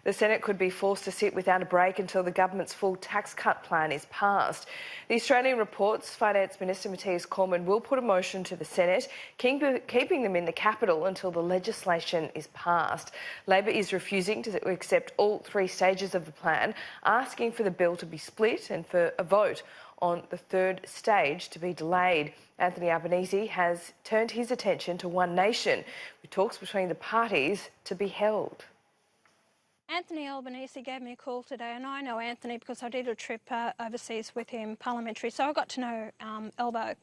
The Senate could be forced to sit without a break until the government's full tax cut plan is passed. The Australian reports Finance Minister Matthias Cormann will put a motion to the Senate, keeping them in the capital until the legislation is passed. Labor is refusing to accept all three stages of the plan, asking for the bill to be split and for a vote on the third stage to be delayed. Anthony Albanese has turned his attention to One Nation, with talks between the parties to be held. Anthony Albanese gave me a call today, and I know Anthony because I did a trip overseas with him, parliamentary, so I got to know Albo.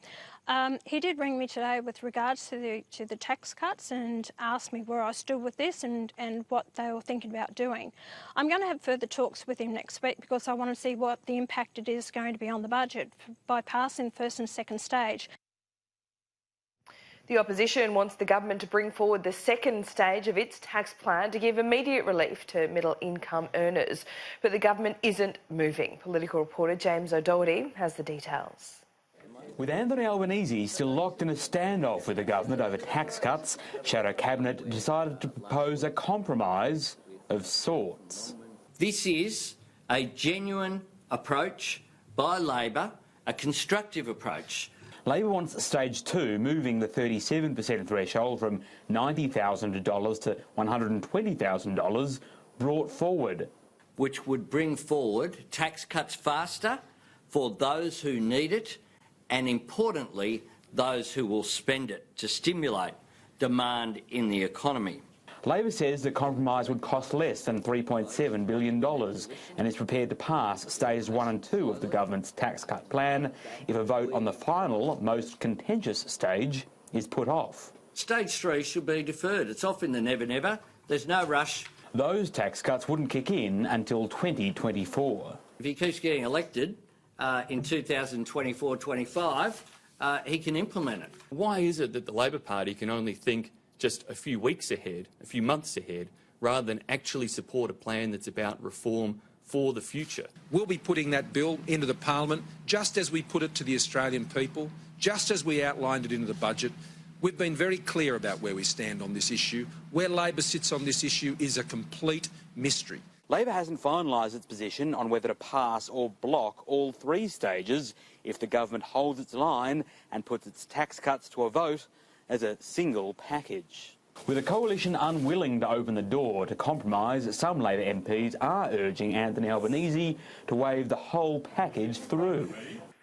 He did ring me today with regards to the tax cuts and asked me where I stood with this and what they were thinking about doing. I'm going to have further talks with him next week because I want to see what the impact it is going to be on the budget by passing first and second stage. The opposition wants the government to bring forward the second stage of its tax plan to give immediate relief to middle-income earners. But the government isn't moving. Political reporter James O'Doherty has the details. With Anthony Albanese still locked in a standoff with the government over tax cuts, Shadow Cabinet decided to propose a compromise of sorts. This is a genuine approach by Labor, a constructive approach. Labor wants stage two, moving the 37% threshold from $90,000 to $120,000, brought forward. Which would bring forward tax cuts faster for those who need it and, importantly, those who will spend it to stimulate demand in the economy. Labor says the compromise would cost less than $3.7 billion and is prepared to pass stages 1 and 2 of the government's tax cut plan if a vote on the final, most contentious stage is put off. Stage 3 should be deferred. It's off in the never-never. There's no rush. Those tax cuts wouldn't kick in until 2024. If he keeps getting elected in 2024-25, he can implement it. Why is it that the Labor Party can only think just a few weeks ahead, a few months ahead, rather than actually support a plan that's about reform for the future? We'll be putting that bill into the Parliament just as we put it to the Australian people, just as we outlined it into the budget. We've been very clear about where we stand on this issue. Where Labor sits on this issue is a complete mystery. Labor hasn't finalised its position on whether to pass or block all three stages if the government holds its line and puts its tax cuts to a vote as a single package. With a coalition unwilling to open the door to compromise, some Labor MPs are urging Anthony Albanese to wave the whole package through.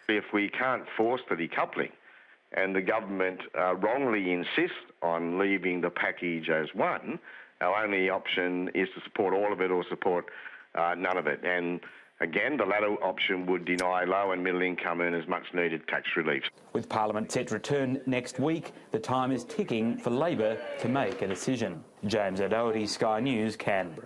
If we can't force the decoupling and the government wrongly insists on leaving the package as one, our only option is to support all of it or support none of it. And again, the latter option would deny low and middle income earners much needed tax relief. With Parliament set to return next week, the time is ticking for Labor to make a decision. James O'Doherty, Sky News, Canberra.